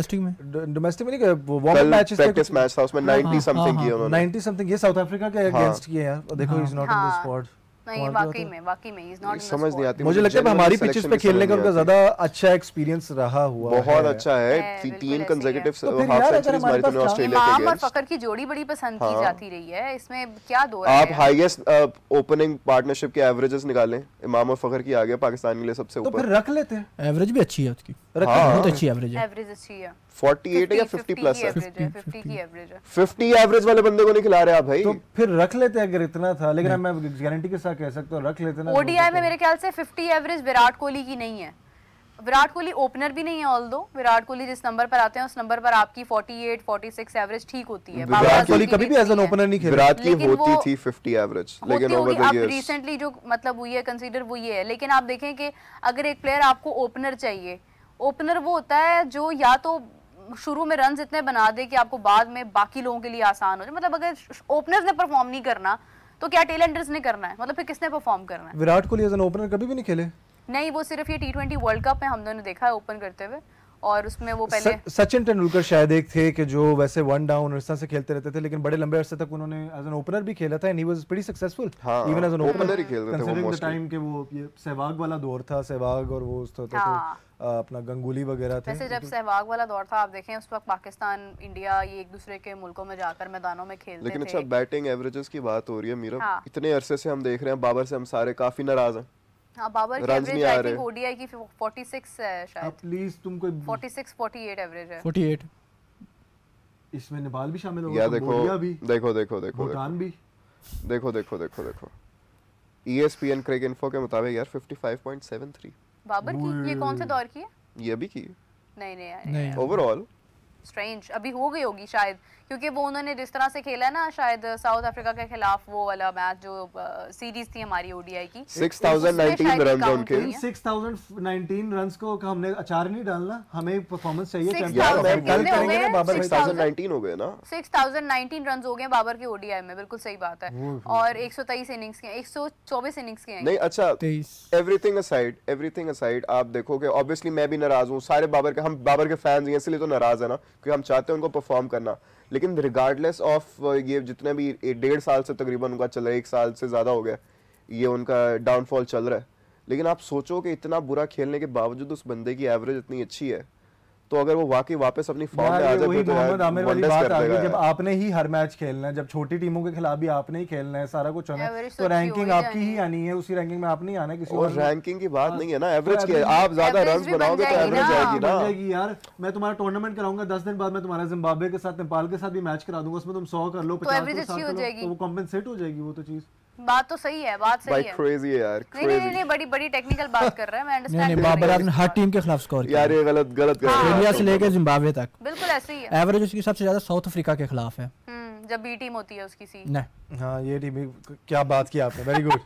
डोमेस्टिक में नहीं, वो warm up matches practice match था, उसमें 90 समथिंग किए उन्होंने, 90 समथिंग ये साउथ अफ्रीका के अगेंस्ट किए यार। देखो he is not in the squad. नहीं, वाकई में he is not in the squad. समझ नहीं आती मुझे लगता है हमारी पिचेस पे खेलने का उनका ज्यादा अच्छा एक्सपीरियंस रहा हुआ है, बहुत अच्छा है। 3 कंसेक्यूटिव हाफ सेंचुरीज मारी तुमने ऑस्ट्रेलिया के अगेंस्ट। और फकर की जोड़ी बड़ी पसंद की जाती रही है, इसमें क्या दो है। आप हाईएस्ट ओपनिंग पार्टनरशिप के एवरेजेस निकालें, इमाम और फकर की आगे पाकिस्तान के लिए सबसे ऊपर। तो फिर रख लेते हैं, एवरेज भी अच्छी है उसकी, बहुत अच्छी एवरेज है। एवरेज अच्छी है, 48 या 50 प्लस है, 50 की एवरेज है। 50 एवरेज वाले बंदे को नहीं खिला रहे आप भाई। तो फिर रख लेते हैं अगर इतना था, लेकिन मैं गारंटी के साथ कह सकता हूं रख लेते ना। ओडीआई में मेरे ख्याल से 50 एवरेज विराट कोहली की नहीं है। विराट कोहली ओपनर भी नहीं है, ऑल्दो विराट कोहली जिस नंबर पर आते हैं उस नंबर पर आपकी 48-46 एवरेज ठीक होती है। विराट कोहली कभी भी एज एन ओपनर नहीं खेला, विराट की होती थी 50 एवरेज, लेकिन ओवर द इयर्स रिसेंटली जो मतलब हुई है कंसीडर वो ये है। लेकिन आप देखें कि अगर एक प्लेयर आपको ओपनर चाहिए, ओपनर वो होता है जो या तो शुरू में रन इतने बना दे कि आपको बाद में बाकी लोगों के लिए आसान हो जाए। मतलब अगर ओपनर्स ने परफॉर्म नहीं करना तो क्या टेलेंडर्स ने करना है? मतलब फिर किसने परफॉर्म करना है? Virat Kohli as an opener कभी भी नहीं खेले? नहीं, वो सिर्फ ये T20 वर्ल्ड कप में हम दोनों ने देखा है ओपन करते हुए, और उसमें वो पहले सचिन तेंदुलकर शायद एक थे कि जो वैसे वन डाउन और इस तरह से खेलते रहते थे, लेकिन बड़े लंबे अरसे तक उन्होंने एज एन ओपनर भी खेला था and he was pretty successful even as an opener ही खेल रहे थे वो कंसीडरिंग द मोस्टली। टाइम के वो ये सहवाग वाला दौर था, सहवाग और वो उस तरह तो अपना गंगूली वगैरह थे। वैसे जब सहवाग वाला दौर था, आप देखें उस वक्त पाकिस्तान इंडिया ये एक दूसरे के मुल्कों में जाकर मैदानों में खेलते लेकिन थे। अच्छा बैटिंग एवरेजेस की बात हो रही है मीरा, इतने अरसे से हम देख रहे हैं बाबर से हम सारे काफी नाराज हैं। हाँ, बाबर की एवरेज आई थिंक ओडीआई की 46 है शायद, प्लीज तुम कोई 46 48 एवरेज है। 48 इसमें नेपाल भी शामिल होगा, या कंबोडिया भी, देखो भूटान भी। देखो ESPN क्रिक इन्फो के मुताबिक यार 55.73 बाबर की। ये कौन से दौर की है? ये भी की नहीं ओवरऑल स्ट्रेंज अभी हो गई होगी शायद, क्योंकि वो उन्होंने जिस तरह से खेला है ना शायद साउथ अफ्रीका के खिलाफ वो वाला मैच जो सीरीज थी हमारी ओडीआई की, 6019 रन उनके। 6019 रन्स को हमने अचार नहीं डालना, हमें परफॉर्मेंस चाहिए। 6019 हो गए ना, 6019 रन हो गए बाबर के ओडीआई में, बिल्कुल सही बात है। और 123 इनिंग्स के 124 इनिंग्स के नहीं। अच्छा, एवरीथिंग असाइड आप देखो कि ऑब्वियसली मैं भी नाराज हूँ, सारे बाबर के, हम बाबर के फैंस हैं इसलिए तो नाराज है ना, क्योंकि हम चाहते हैं उनको परफॉर्म करना। लेकिन रिगार्डलेस ऑफ ये जितने भी 1.5 साल से तकरीबन उनका चल रहा है, 1 साल से ज्यादा हो गया ये उनका डाउनफॉल चल रहा है, लेकिन आप सोचो कि इतना बुरा खेलने के बावजूद उस बंदे की एवरेज इतनी अच्छी है, तो अगर वो वाकई वापस अपनी फॉर्म में आ जाए तो मोहम्मद आमिर वाली बात आ गई, जब आपने ही हर मैच खेलना है, जब छोटी टीमों के खिलाफ भी आपने ही खेलना है, सारा कुछ होना है, तो रैंकिंग आपकी ही आनी है, उसी रैंकिंग में आप नहीं आना किसी और रैंकिंग की बात नहीं है ना, एवरेज की है। आप ज्यादा रन्स बनाओगे तो एवरेज आएगी ना। यार मैं तुम्हारा टूर्नामेंट कराऊंगा, 10 दिन बाद मैं तुम्हारा जिम्बाब्वे के साथ, नेपाल के साथ भी मैच करा दूंगा, उसमें तुम 100 कर लो, 50 हो जाएगी, तो वो कॉम्पेंसेट हो जाएगी वो तो चीज। बात तो सही है, बात सही है। क्रेजी है यार, नहीं बड़ी टेक्निकल बात कर रहे हैं, मैं अंडरस्टैंड। नहीं, बाबर आजम हर टीम के खिलाफ स्कोर किया यार, ये गलत कर रहे हैं, ऑस्ट्रेलिया से लेकर जिम्बाब्वे तक बिल्कुल ऐसे ही है। एवरेज उसकी सबसे ज्यादा साउथ अफ्रीका के खिलाफ है, जब बी टीम होती है उसकी सी। नहीं, हाँ ये टीम क्या बात की आपने, वेरी गुड।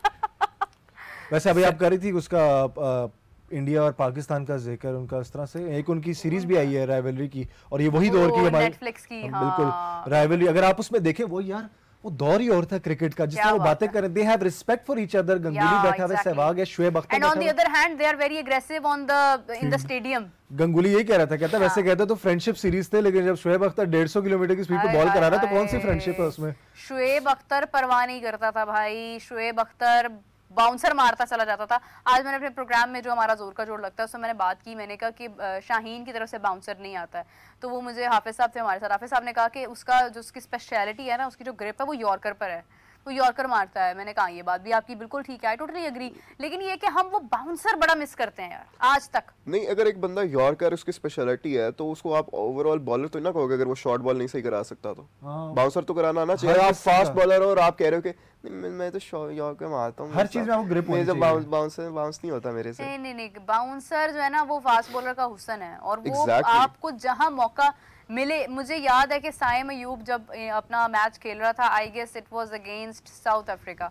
वैसे अभी आप कर रही थी उसका इंडिया और पाकिस्तान का जिक्र, उनका इस तरह से एक उनकी सीरीज भी आई है राइवलरी की, और ये वही दौर की हमारी नेटफ्लिक्स की, बिल्कुल राइवलरी, अगर आप उसमें देखें वो यार वो दौर ही और था क्रिकेट का, जिसमें वो बातें कर रहे, they have respect for each other. Ganguly बैठा है, सहवाग है, Shoaib Akhtar, and on the other hand they are very aggressive on the in the stadium. Ganguly यही कह रहा था, कहता वैसे कहता तो फ्रेंडशिप सीरीज थे, लेकिन जब शुएब अख्तर 150 किलोमीटर की स्पीड पे बॉल करा रहा है तो कौन सी फ्रेंडशिप है उसमें? शुएब अख्तर परवाह नहीं करता था भाई, शुएब अख्तर बाउंसर मारता चला जाता था। आज मैंने अपने प्रोग्राम में जो हमारा जोर का जोड़ लगता है उसमें मैंने बात की, मैंने कहा कि शाहीन की तरफ से बाउंसर नहीं आता है, तो वो मुझे हाफिज साहब थे हमारे साथ, हाफिज साहब ने कहा कि उसका जो उसकी स्पेशलिटी है ना, उसकी जो ग्रिप है वो यॉर्कर पर है, वो यॉर्कर मारता है। मैंने कहा ये बात भी आपकी बिल्कुल ठीक है, आई टोटली एग्री, लेकिन ये कि हम वो बाउंसर बड़ा मिस करते हैं यार आज तक। नहीं, अगर एक बंदा यॉर्कर उसकी स्पेशलिटी है तो उसको आप ओवरऑल बॉलर तो ना कहोगे, अगर वो शॉर्ट बॉल नहीं सही करा सकता तो बाउंसर तो कराना आना चाहिए। आप फास्ट बॉलर हो और आप कह रहे हो कि मैं तो यॉर्कर मारता हूं, हर चीज में आपको ग्रिप होनी चाहिए, बाउंस नहीं होता मेरे से। नहीं, बाउंसर जो है ना वो फास्ट बॉलर का हुस्न है, और वो आपको जहां मौका मिले। मुझे याद है कि साइम अयूब जब अपना मैच खेल रहा था, I guess it was against South Africa,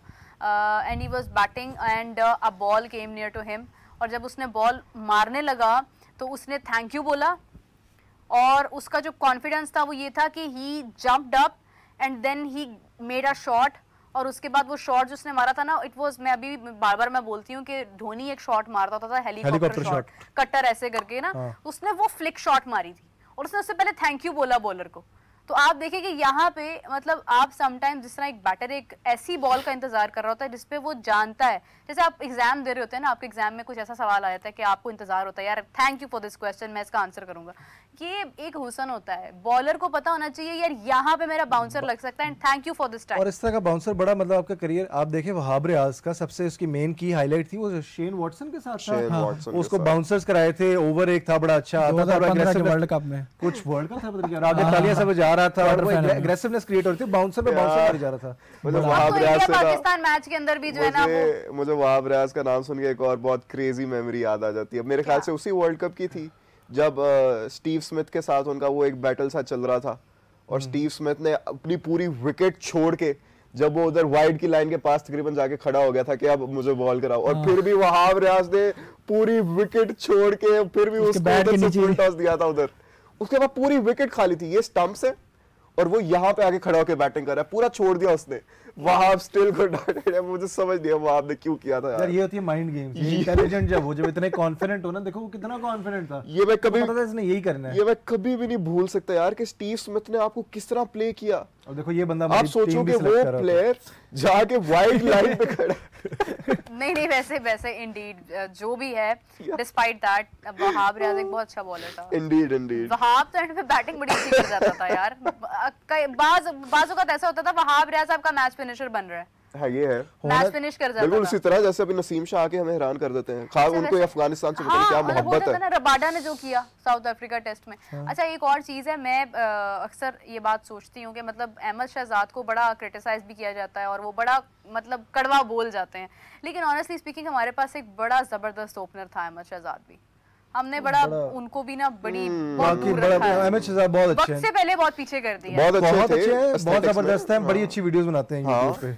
and he was batting and a ball came near to him, और जब उसने बॉल मारने लगा तो उसने थैंक यू बोला, और उसका जो कॉन्फिडेंस था वो ये था कि he jumped up and then he made a shot, और उसके बाद वो शॉट जो उसने मारा था ना, इट वाज, मैं अभी बार बार मैं बोलती हूँ कि धोनी एक शॉट मारता था हेलीकॉप्टर शॉट, कट्टर ऐसे करके ना, उसने वो फ्लिक शॉट मारी थी, और उसने उससे पहले थैंक यू बोला बॉलर को। तो आप देखिए कि यहाँ पे मतलब आप समटाइम जिस तरह एक बैटर एक ऐसी बॉल का इंतजार कर रहा होता है जिसपे वो जानता है, जैसे आप एग्जाम दे रहे होते हैं ना, आपके एग्जाम में कुछ ऐसा सवाल आ जाता है कि आपको इंतजार होता है यार thank you for this question, मैं इसका आंसर करूंगा। ये एक हुसन होता है, बॉलर को पता होना चाहिए यार यहाँ पे मेरा बाउंसर लग सकता है and thank you for this time. और इस तरह का बाउंसर बड़ा मतलब आपका करियर, आप देखें वहाब रियाज का सबसे उसकी मेन की हाईलाइट थी वो शेन वॉटसन के साथ था, उसको बाउंसर्स कराए थे, ओवर एक था बड़ा अच्छा आता था, वर्ल्ड कप में कुछ वर्ल्ड कप था पता नहीं, आगे तालियां सब जा रहा था, एग्रेसिवनेस क्रिएट हो रही थी, बाउंसर पे बाउंसर मारी जा रहा था। मुझे वहाब रियाज से पाकिस्तान मैच के अंदर भी जो है ना वो, मुझे वहाब रियाज का नाम सुन के एक और बहुत क्रेजी मेमोरी याद आ जाती है, मेरे ख्याल से उसी वर्ल्ड कप की थी जब स्टीव स्मिथ के साथ उनका वो एक बैटल सा चल रहा था, और स्टीव स्मिथ ने अपनी पूरी विकेट छोड़ के जब वो उधर वाइड की लाइन के पास तकरीबन जाके खड़ा हो गया था कि अब मुझे बॉल कराओ, और फिर भी वहाब रियाज ने पूरी विकेट छोड़ के फिर भी उसको फुल टॉस दिया था उधर। उसके बाद पूरी विकेट खाली थी, ये स्टंप्स है और वो यहाँ पे आके खड़ा होकर बैटिंग कर रहा है, पूरा छोड़ दिया उसने। वहाब स्टिल गुड है, मुझे समझ नहीं वहाब ने क्यों किया था यार। ये होती है माइंड गेम्स, ये इंटेलिजेंट जब वो जब इतने कॉन्फिडेंट हो ना, देखो वो कितना कॉन्फिडेंट था, ये मैं कभी पता था इसने यही करना है। ये मैं कभी भी नहीं भूल सकता यार कि स्टीव स्मिथ ने आपको किस तरह प्ले किया। और देखो ये बंदा, आप सोचो कि वो प्लेयर जाके वाइड लाइन पे खड़ा नहीं वैसे इंडीड जो भी है, डिस्पाइट दैट वहाब रियाज एक बहुत अच्छा बॉलर था। इंडीड वहाब तो एंड पे बैटिंग बड़ी अच्छी कर जाता था यार। बाजों का ऐसा होता था वहाब रियाज आपका मैच फिनिशर बन रहा है। हाँ ये है, मैच फिनिश कर जाता था बिल्कुल उसी तरह जैसे अभी नसीम शाह आके हमें हैरान कर देते हैं। खास उनको अफगानिस्तान से क्या मोहब्बत है। रबाडा ने जो किया साउथ अफ्रीका टेस्ट में। अच्छा एक और चीज है, मैं अक्सर ये बात सोचती हूँ कि मतलब अहमद शहजाद को बड़ा क्रिटिसाइज भी किया जाता है और वो बड़ा मतलब कड़वा बोल जाते हैं, लेकिन ऑनेस्टली स्पीकिंग हमारे पास एक बड़ा जबरदस्त ओपनर था अहमद शहजाद भी। हमने बड़ा उनको भी ना बड़ी अहमद शहजाद बहुत अच्छे हैं, वक्त से पहले बहुत पीछे कर दिया। बहुत अच्छे हैं, बहुत जबरदस्त हैं, बड़ी अच्छी वीडियोस बनाते हैं यूट्यूब पे,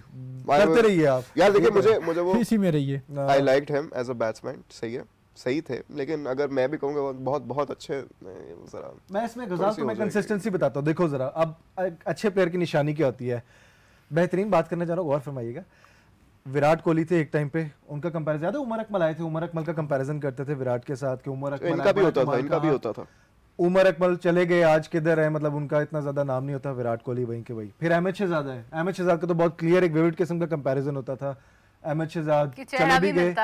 करते रहिए आप यार। देखिए मुझे वो इसी में रहिए, I liked him as a batsman, सही है, सही थे, लेकिन अगर मैं भी कहूंगा बहुत अच्छे। जरा मैं इसमें गजाल को मैं कंसिस्टेंसी बताता हूँ। देखो जरा, अब अच्छे प्लेयर की निशानी क्या होती है, बेहतरीन बात करना चाह रहा हूँ, गौर फरमाइएगा। विराट कोहली थे एक टाइम पे, उनका कंपैरिजन याद है, उमर अकमल आए थे, उमर अकमल का कंपैरिजन करते थे विराट के साथ कि उमर अकमल, इनका भी होता था। उमर अकमल चले गए, आज किधर है, मतलब उनका इतना ज्यादा नाम नहीं होता, विराट कोहली वहीं के वहीं। फिर अहमद शहजाद है, अहमद शहजाद का तो बहुत क्लियर एक विविड किस्म का कंपैरिजन होता था। अहमद शहजाद चले भी गए,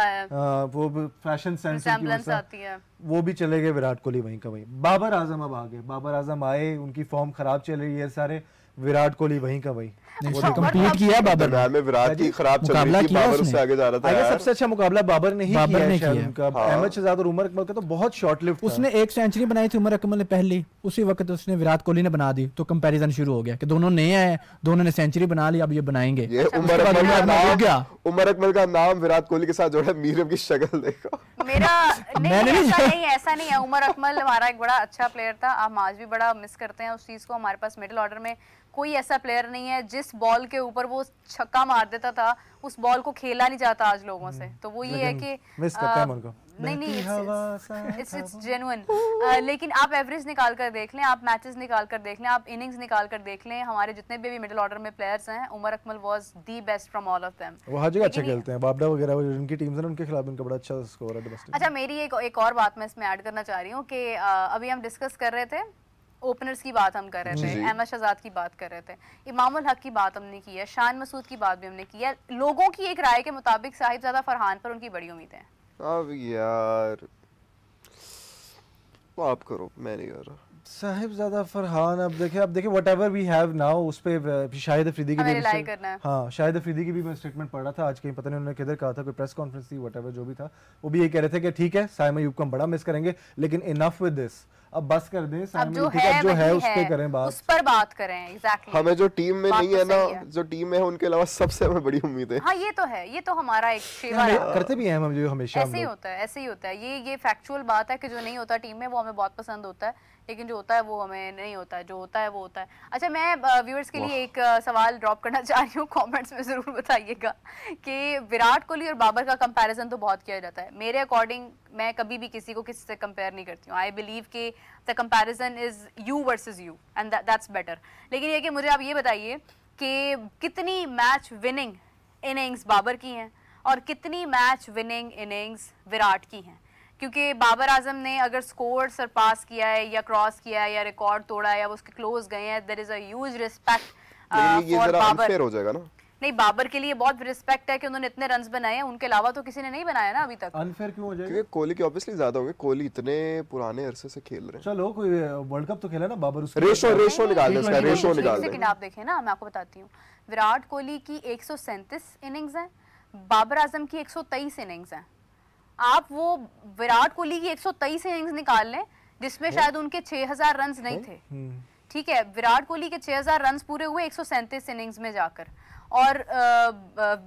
वो फैशन सेंस आती है, वो भी चले गए, विराट कोहली वहीं का वहीं। बाबर आजम अब आ गए, बाबर आजम आए, उनकी फॉर्म खराब चल रही है सारे, विराट कोहली वहीं का वहीं। कंप्लीट किया बाबर में, विराट की खराब चल रही थी, बाबर उससे आगे जा रहा था यार। सबसे अच्छा मुकाबला बाबर ने ही किया है उनका। अहमद शहजाद और उमर अकमल का तो बहुत शॉर्ट लिफ्ट था। उसने एक सेंचुरी बनाई थी उमर अकमल ने पहली, उसी वक्त उसने विराट कोहली ने बना दी, तो कंपैरिजन शुरू हो गया कि दोनों नए हैं, दोनों ने सेंचुरी बना ली, अब ये बनाएंगे। ये उमर अकमल का नाम विराट कोहली के साथ जोड़ा, मीरम की शक्ल देखो। मेरा ऐसा नहीं है, उमर अकमल हमारा एक बड़ा अच्छा प्लेयर था, हम आज भी बड़ा मिस करते हैं उस चीज को। हमारे पास मिडिल ऑर्डर में कोई ऐसा प्लेयर नहीं है जिस बॉल के ऊपर वो छक्का मार देता था, उस बॉल को खेला नहीं जाता आज लोगों से। तो वो ये है कि मिस करते हैं उनको। नहीं इट्स जेन्युइन। लेकिन आप एवरेज निकाल कर देख लें, आप मैचेस निकाल कर देख लें, आप इनिंग्स निकाल कर देख लें, हमारे जितने भी मिडिल ऑर्डर में प्लेयर्स हैं, Umar Akmal was the best from all of them. वो हर जगह अच्छे खेलते हैं, बाबडा वगैरह उनकी टीम्स हैं, उनके खिलाफ उनका बड़ा अच्छा स्कोर है डोमेस्टिक। अच्छा मेरी एक और बात मैं इसमें ऐड करना चाह रही हूँ कि अभी हम डिस्कस कर रहे थे, ओपनर्स की बात हम कर रहे थे, अहमद शहजाद की बात कर रहे थे, इमामुल हक की बात हमने की है, शान मसूद की बात भी हमने की है। लोगों की एक राय के मुताबिक साहिबजादा फरहान पर उनकी बड़ी उम्मीद है। अब यार आप करो, मैं नहीं कर रहा। साहिबजादा फरहान, अब देखिए व्हाटएवर वी हैव नाउ, उस पे शाहिद अफरीदी की भी, हाँ शाहिद अफरीदी की भी मैं स्टेटमेंट पढ़ रहा था आज, कहीं पता नहीं उन्होंने किधर कहा था, कोई प्रेस कॉन्फ्रेंस थी, व्हाटएवर जो भी था, वो भी ये कह रहे थे कि ठीक है साइम अयूब को हम बड़ा मिस करेंगे, लेकिन इनफ विद दिस, अब बस कर दें, अब जो है उस पे करें बात, उस पर बात करें। एग्जैक्टली हमें जो टीम में नहीं है ना, जो टीम में है उनके अलावा सबसे हमें बड़ी उम्मीद है। हाँ ये तो है, ये तो हमारा एक शेवा है, करते भी हैं हम जो हमेशा, ऐसे ही होता है, ऐसे ही होता है। ये फैक्चुअल बात है कि जो नहीं होता टीम में वो हमें बहुत पसंद होता है, लेकिन जो होता है वो हमें नहीं होता है, जो होता है वो होता है। अच्छा मैं व्यूअर्स के लिए एक सवाल ड्रॉप करना चाह रही हूँ, कमेंट्स में ज़रूर बताइएगा कि विराट कोहली और बाबर का कंपैरिजन तो बहुत किया जाता है। मेरे अकॉर्डिंग मैं कभी भी किसी को किसी से कंपेयर नहीं करती हूँ। आई बिलीव कि the comparison is you versus you and that's better. लेकिन ये कि मुझे आप ये बताइए कि कितनी मैच विनिंग इनिंग्स बाबर की हैं और कितनी मैच विनिंग इनिंग्स विराट की हैं, क्योंकि बाबर आजम ने अगर स्कोर सरपास किया है या क्रॉस किया है या रिकॉर्ड तोड़ा है या उसके क्लोज गए हैं, there is a huge respect for Babar. हो जाएगा ना, नहीं बाबर के लिए बहुत रिस्पेक्ट है कि उन्होंने इतने रन्स बनाए हैं, उनके अलावा तो किसी ने नहीं बनाया ना अभी तक। अनफेयर क्यों हो जाएगा? क्योंकि कोहली के ऑब्वियसली ज्यादा होंगे, कोहली इतने पुराने अरसे से खेल रहे हैं। चलो कोई वर्ल्ड कप तो खेला ना बाबर, उसका रेशो निकाल दे, इसका रेशो निकाल दे। लेकिन आप देखें ना, मैं आपको बताती हूँ, विराट कोहली की 137 इनिंग्स हैं, बाबर आजम की 123 इनिंग्स हैं। आप वो विराट कोहली की 123 इनिंग्स निकाल लें जिसमें शायद उनके 6000 रन्स नहीं थे, ठीक है, विराट कोहली के 6000 रन्स पूरे हुए 137 इनिंग्स में जाकर, और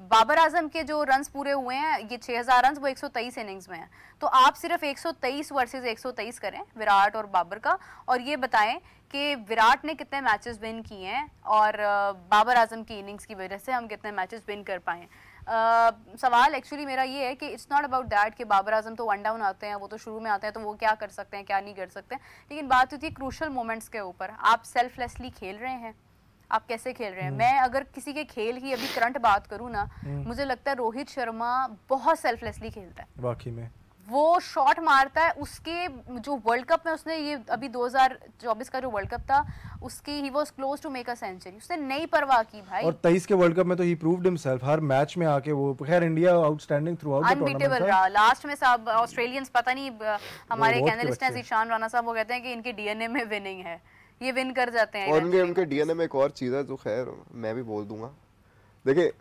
बाबर आजम के जो रन्स पूरे हुए हैं ये 6000 रन्स वो 123 इनिंग्स में हैं। तो आप सिर्फ 123 वर्सेस 123 करें विराट और बाबर का, और ये बताएं कि विराट ने कितने मैचेस विन किए हैं और बाबर आजम की इनिंग्स की वजह से हम कितने मैचेस विन कर पाए। सवाल एक्चुअली मेरा ये है कि इट्स नॉट अबाउट दैट कि बाबर आजम तो वन डाउन आते हैं, वो तो शुरू में आते हैं, तो वो क्या कर सकते हैं क्या नहीं कर सकते, लेकिन बात होती है क्रूशल मोमेंट्स के ऊपर। आप सेल्फलेसली खेल रहे हैं, आप कैसे खेल रहे हैं। मैं अगर किसी के खेल की अभी करंट बात करूँ ना, मुझे लगता है रोहित शर्मा बहुत सेल्फलेसली खेलता है। वाकई में वो शॉट मारता है, उसके जो वर्ल्ड कप में उसने ये अभी 2024 का जो वर्ल्ड कप था उसकी he was close to make a century, उसने नहीं परवाह की भाई। और 23 के वर्ल्ड कप में तो he proved himself, her match में आके वो, खैर India outstanding through out the tournament था। लास्ट में सब ऑस्ट्रेलियंस पता नहीं, हमारे एक एनालिस्ट हैं ईशान राणा साहब, वो कहते हैं कि इनके डीएनए में विनिंग है, ये विन कर जाते हैं। और उनके डीएनए में एक और चीज है जो खैर मैं भी बोल दूंगा, देखिए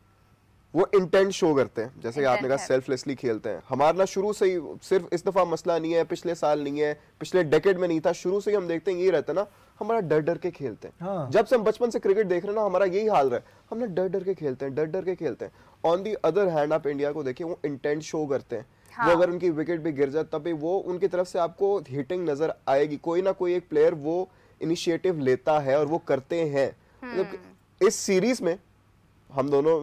वो इंटेंट शो करते हैं, जैसे आपने कहा सेल्फलेसली खेलते हैं। हमारा ना शुरू से ही सिर्फ इस दफा मसला नहीं है, पिछले साल नहीं है, पिछले डेकेड में नहीं था, शुरू से ही हम देखते हैं ये रहता है ना, हमारा डर डर के खेलते हैं। हाँ। जब से हम बचपन से क्रिकेट देख रहे हैं ना, हमारा यही हाल रहा है, हमने डर डर के खेलते हैं, डर डर के खेलते हैं। ऑन दी अदर हैंड आप इंडिया को देखिए, वो इंटेंट शो करते हैं। हाँ। वो अगर उनकी विकेट भी गिर जाए तब भी वो उनकी तरफ से आपको हिटिंग नजर आएगी, कोई ना कोई एक प्लेयर वो इनिशिएटिव लेता है और वो करते हैं। मतलब इस सीरीज में हम दोनों,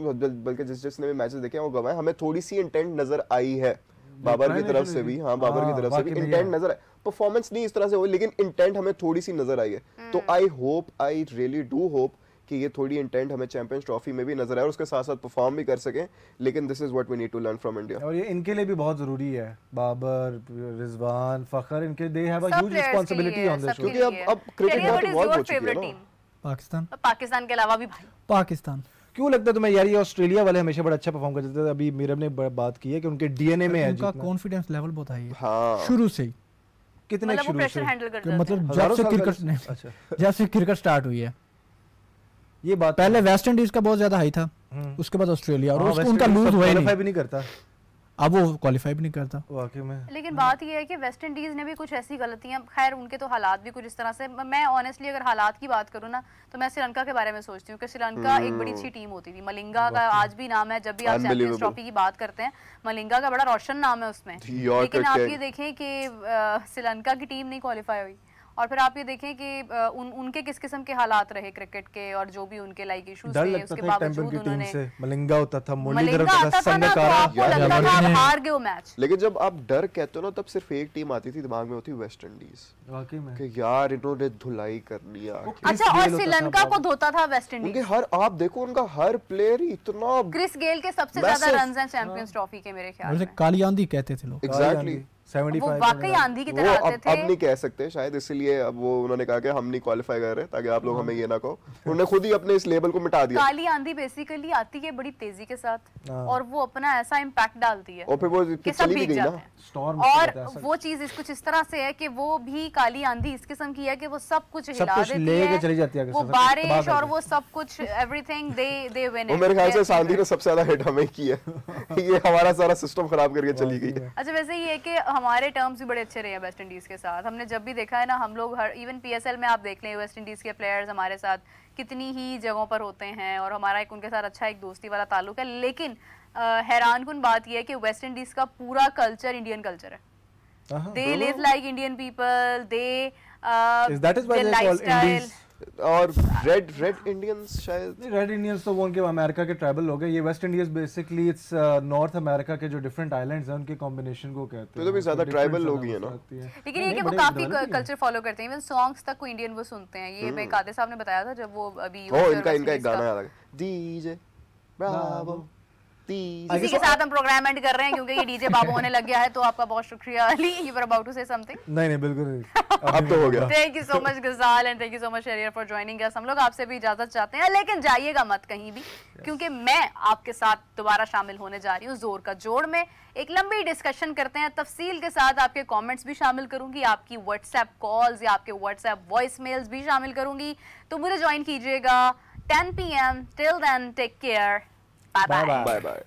बल्कि जिसने भी मैचेस देखे हैं वो गवाए, हमें थोड़ी सी इंटेंट नजर आई है बाबर की तरफ से भी। हाँ, बाबर की तरफ से भी इंटेंट नजर आई, परफॉर्मेंस नहीं इस तरह से हुई, लेकिन इंटेंट हमें थोड़ी सी नजर आई है। तो आई रियली डू होप कि ये थोड़ी इंटेंट हमें चैंपियंस ट्रॉफी में भी नजर आए और उसके साथ साथ परफॉर्म भी कर सकें। लेकिन this is what we need to learn from India, और ये इनके लिए भी बहुत जरूरी है। बाबर, रिजवान, फखर, इनके they have a huge responsibility on this, क्योंकि अब क्रिकेट बहुत इवॉल्व हो चुकी है ना। पाकिस्तान के अलावा भी भाई, पाकिस्तान क्यों लगता है तुम्हें यार, ये ऑस्ट्रेलिया वाले हमेशा बड़ा अच्छा परफॉर्म करते थे। अभी मीरब ने बात की है कि उनके डीएनए में है, उनका कॉन्फिडेंस लेवल बहुत हाई है। हाँ। शुरू से ही कितने शुरू से, मतलब जब से क्रिकेट स्टार्ट हुई है ये बात। पहले वेस्ट इंडीज का बहुत ज्यादा हाई था, उसके बाद ऑस्ट्रेलिया, और उनका लूज हुआ ही नहीं करता, अब वो क्वालिफाई भी नहीं करता वाकई में। लेकिन बात ये है कि वेस्ट इंडीज ने भी कुछ ऐसी गलतियां, खैर उनके तो हालात भी कुछ इस तरह से, मैं ऑनेस्टली अगर हालात की बात करूं ना तो मैं श्रीलंका के बारे में सोचती हूँ कि श्रीलंका एक बड़ी अच्छी टीम होती थी। मलिंगा का आज भी नाम है, जब भी आप चैंपियंस ट्रॉफी की बात करते हैं मलिंगा का बड़ा रोशन नाम है उसमें, लेकिन आप ये देखें कि श्रीलंका की टीम नहीं क्वालिफाई हुई। और फिर आप ये देखें कि उनके किस किस्म के हालात रहे क्रिकेट के, और जो भी उनके लाइक इश्यूज थे उसके बावजूद उन्होंने, मलिंगा होता था, मलिंगा आता था ना, तो आपको लगता था आप हार गए वो मैच। लेकिन जब आप डर कहते हो ना, तब सिर्फ एक टीम आती थी दिमाग में, होती वेस्ट इंडीज, वाकई में कि यार इन्होंने धुलाई करनी है। अच्छा, और श्रीलंका को धोता था वेस्ट इंडीज। उनके हर, आप देखो उनका हर प्लेयर ही इतना, क्रिस गेल के सबसे ज्यादा रन्स हैं चैंपियंस ट्रॉफी के मेरे ख्याल में, काली आंधी कहते थे लोग। एग्जैक्टली 75 वो वाकई आंधी की तरह आते थे। अब नहीं कह सकते शायद, इसलिए अब वो उन्होंने कहा कि हम नहीं क्वालिफाई कर रहे, ताकि आप लोग हमें ये ना कहो। उन्होंने खुद ही अपने इस लेबल को मिटा दिया। काली आंधी बेसिकली आती है बड़ी तेजी के साथ और वो अपना ऐसा इम्पैक्ट डालती है, और फिर वो चली भी गई ना स्टॉर्म। और वो चीज कुछ इस तरह से है कि वो भी काली आंधी इस किस्म की है कि वो सब कुछ हिला देती है, वो बारिश और वो सब कुछ, एवरीथिंग दे विन। मेरे ख्याल से सांधी ने सबसे ज्यादा हिट हमें की है, ये हमारा सारा सिस्टम खराब करके चली गई है। अच्छा, वैसे ये है कि हमारे टर्म्स भी बड़े अच्छे रहे हैं वेस्ट इंडीज के साथ। हमने जब भी देखा है ना, हम लोग हर, इवन पीएसएल में आप देख लें, वेस्ट इंडीज के प्लेयर्स हमारे साथ कितनी ही जगहों पर होते हैं और हमारा एक उनके साथ अच्छा एक दोस्ती वाला ताल्लुक है। लेकिन हैरानकुन बात यह है कि वेस्ट इंडीज का पूरा कल्चर इंडियन कल्चर है। They live like Indian people, they lifestyle. और रेड इंडियंस, शायद रेड इंडियंस तो वो उनके अमेरिका के ट्राइबल लोग हैं। ये West Indies basically it's north America के जो डिफरेंट आइलैंड्स हैं उनके कॉम्बिनेशन को कहते हैं। तो भी ज्यादा ट्राइबल लोग ही हैं ना। लेकिन ये कि वो काफी कल्चर फॉलो करते हैं, इवन सॉन्ग्स तक को इंडियन वो सुनते हैं। ये मैं कादे साहब ने बताया था जब वो अभी इनका एक गाना याद आ गया, डीजे ब्रावो। इसी के साथ हम प्रोग्राम एंड कर रहे हैं क्योंकि ये डीजे बाबू होने लग गया है। तो आपका बहुत शुक्रिया Ali, you were about to say something. नहीं बिल्कुल नहीं, अब तो हो गया। Thank you so much Ghazal and thank you so much Sharir for joining us. हम लोग आपसे भी इजाजत चाहते हैं, लेकिन जाइएगा मत कहीं भी, क्योंकि मैं आपके साथ दोबारा शामिल होने जा रही हूँ जोर का जोड़ में। एक लंबी डिस्कशन करते हैं, तफसील के साथ आपके कमेंट्स भी शामिल करूंगी, आपकी व्हाट्सएप कॉल्स या आपके व्हाट्सएप वॉइस मेल्स भी शामिल करूंगी। तो मुझे ज्वाइन कीजिएगा 10 PM। Till then take care, bye bye.